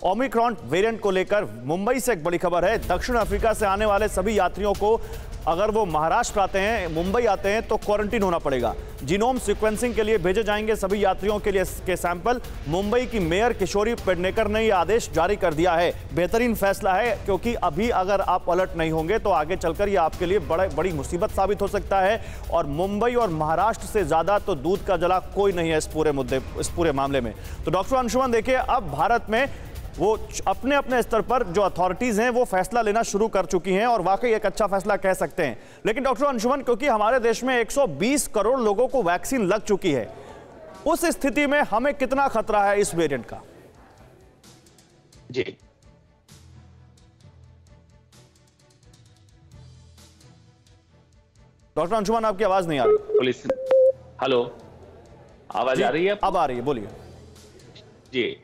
Omicron variant को लेकर मुंबई से एक बड़ी खबर है। दक्षिण अफ्रीका से आने वाले सभी यात्रियों को अगर वो महाराष्ट्र आते हैं, मुंबई आते हैं, तो क्वारंटीन होना पड़ेगा। जीनोम सीक्वेंसिंग के लिए भेजे जाएंगे सभी यात्रियों के लिए के सैंपल। मुंबई की मेयर किशोरी पेडनेकर ने यह आदेश जारी कर दिया है। बेहतरीन फैसला है, क्योंकि अभी अगर आप अलर्ट नहीं होंगे तो आगे चलकर यह आपके लिए बड़ी मुसीबत साबित हो सकता है। और मुंबई और महाराष्ट्र से ज्यादा तो दूध का जला कोई नहीं है इस पूरे मामले में। तो डॉक्टर अंशुमन, देखिए, अब भारत में वो अपने अपने स्तर पर जो अथॉरिटीज हैं वो फैसला लेना शुरू कर चुकी हैं, और वाकई एक अच्छा फैसला कह सकते हैं। लेकिन डॉक्टर अंशुमन, क्योंकि हमारे देश में 120 करोड़ लोगों को वैक्सीन लग चुकी है, उस स्थिति में हमें कितना खतरा है इस वेरिएंट का? जी, डॉक्टर अंशुमन, आपकी आवाज नहीं आ रही। हेलो, आवाज आ रही है? अब आ रही है, बोलिए। जी,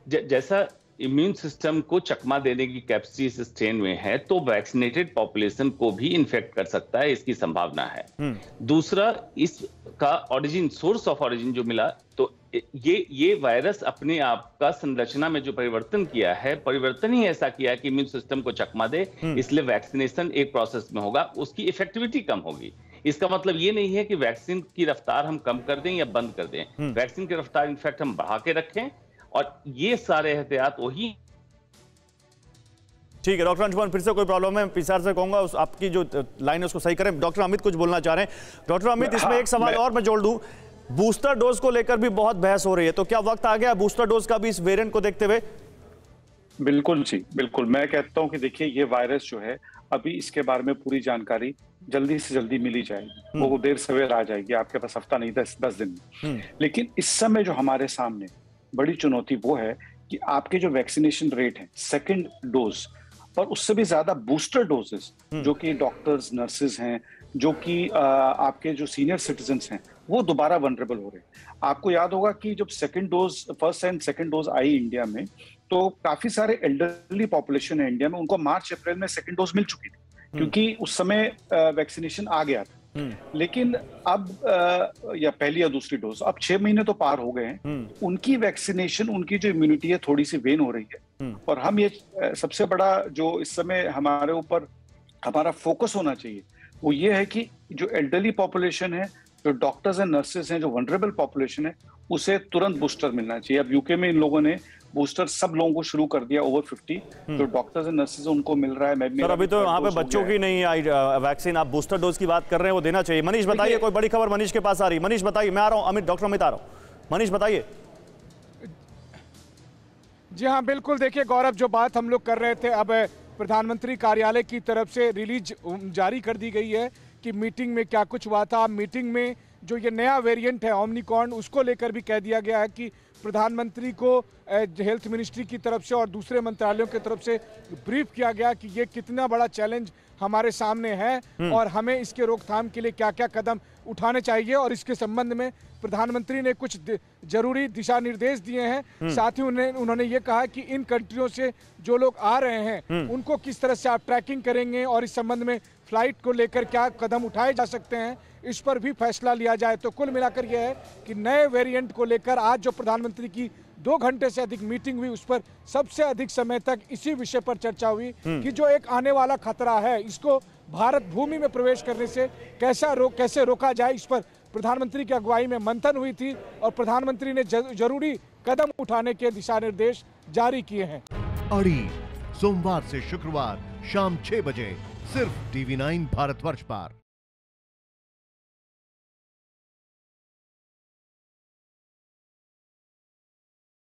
जैसा इम्यून सिस्टम को चकमा देने की कैपेसिटी इस स्ट्रेन में है, तो वैक्सीनेटेड पॉपुलेशन को भी इन्फेक्ट कर सकता है, इसकी संभावना है। दूसरा, इसका ओरिजिन, सोर्स ऑफ ओरिजिन जो मिला, तो ये वायरस अपने आप का संरचना में जो परिवर्तन किया है, परिवर्तन ही ऐसा किया है कि इम्यून सिस्टम को चकमा दे, इसलिए वैक्सीनेशन एक प्रोसेस में होगा, उसकी इफेक्टिविटी कम होगी। इसका मतलब ये नहीं है कि वैक्सीन की रफ्तार हम कम कर दें या बंद कर दें। वैक्सीन की रफ्तार इनफैक्ट हम बढ़ा के रखें, और ये सारे एहतियात वही। ठीक है डॉक्टर अंशुमन, फिर से कोई प्रॉब्लम है, पीसीआर से कहूंगा आपकी जो लाइन है उसको सही करें। डॉक्टर अमित कुछ बोलना चाह रहे हैं। डॉक्टर अमित, इसमें एक सवाल और मैं जोड़ दूं, बूस्टर डोज को लेकर भी बहुत बहस हो रही है, तो क्या वक्त आ गया बूस्टर डोज का भी इस वेरिएंट को देखते हुए? बिल्कुल जी, बिल्कुल। मैं कहता हूं कि देखिए, ये वायरस जो है, अभी इसके बारे में पूरी जानकारी जल्दी से जल्दी मिली जाएगी। वो देर सवेर आ जाएगी, आपके पास हफ्ता नहीं, 10 दिन में। लेकिन इस समय जो हमारे सामने बड़ी चुनौती वो है कि आपके जो वैक्सीनेशन रेट है, सेकंड डोज और उससे भी ज्यादा बूस्टर डोजेस, जो कि डॉक्टर्स, नर्सेज हैं, जो कि आपके जो सीनियर सिटीजन्स हैं, वो दोबारा वनरेबल हो रहे हैं। आपको याद होगा कि जब second dose, first and second dose I India में, तो काफी सारे एल्डरली पॉपुलेशन है इंडिया में, उनको मार्च अप्रैल में सेकंड डोज मिल चुकी थी, क्योंकि उस समय वैक्सीनेशन आ गया था। लेकिन अब या पहली या दूसरी डोज, अब 6 महीने तो पार हो गए हैं, उनकी वैक्सीनेशन, उनकी जो इम्यूनिटी है थोड़ी सी वेन हो रही है। और हम ये सबसे बड़ा जो इस समय हमारे ऊपर हमारा फोकस होना चाहिए, वो ये है कि जो एल्डरली पॉपुलेशन है, जो डॉक्टर्स एंड नर्सेज हैं, जो वनरेबल पॉपुलेशन है, उसे तुरंत बूस्टर मिलना चाहिए। अब यूके में इन लोगों ने बूस्टर सब लोगों को शुरू कर दिया, ओवर 50 जो डॉक्टर्स एंड नर्सेज उनको मिल रहा है। सर, अभी तो यहाँ पे बच्चों की नहीं आई वैक्सीन, आप बूस्टर डोज की बात कर रहे हैं, वो देना चाहिए। मनीष बताइए, कोई बड़ी खबर मनीष के पास आ रही है? मनीष बताइए। मैं आ रहा हूँ, अमित, डॉक्टर अमित आ रहा हूँ। मनीष बताइए। जी हाँ, बिल्कुल। देखिए गौरव, जो बात हम लोग कर रहे थे, अब प्रधानमंत्री कार्यालय की तरफ से रिलीज जारी कर दी गई है कि मीटिंग में क्या कुछ हुआ था। मीटिंग में जो ये नया वेरिएंट है ओमिक्रॉन, उसको लेकर भी कह दिया गया है कि प्रधानमंत्री को हेल्थ मिनिस्ट्री की तरफ से और दूसरे मंत्रालयों की तरफ से ब्रीफ किया गया कि ये कितना बड़ा चैलेंज हमारे सामने है और हमें इसके रोकथाम के लिए क्या क्या कदम उठाने चाहिए। और इसके संबंध में प्रधानमंत्री ने कुछ जरूरी दिशा निर्देश दिए हैं। साथ ही उन्होंने ये कहा कि इन कंट्रियों से जो लोग आ रहे हैं उनको किस तरह से आप ट्रैकिंग करेंगे और इस संबंध में फ्लाइट को लेकर क्या कदम उठाए जा सकते हैं, इस पर भी फैसला लिया जाए। तो कुल मिलाकर यह है कि नए वेरिएंट को लेकर आज जो प्रधानमंत्री की 2 घंटे से अधिक मीटिंग हुई, उस पर सबसे अधिक समय तक इसी विषय पर चर्चा हुई कि जो एक आने वाला खतरा है, इसको भारत भूमि में प्रवेश करने से कैसे रोका जाए, इस पर प्रधानमंत्री की अगुवाई में मंथन हुई थी और प्रधानमंत्री ने जरूरी कदम उठाने के दिशा निर्देश जारी किए हैं। अड़ी सोमवार से शुक्रवार शाम 6 बजे सिर्फ TV9 भारतवर्ष पर।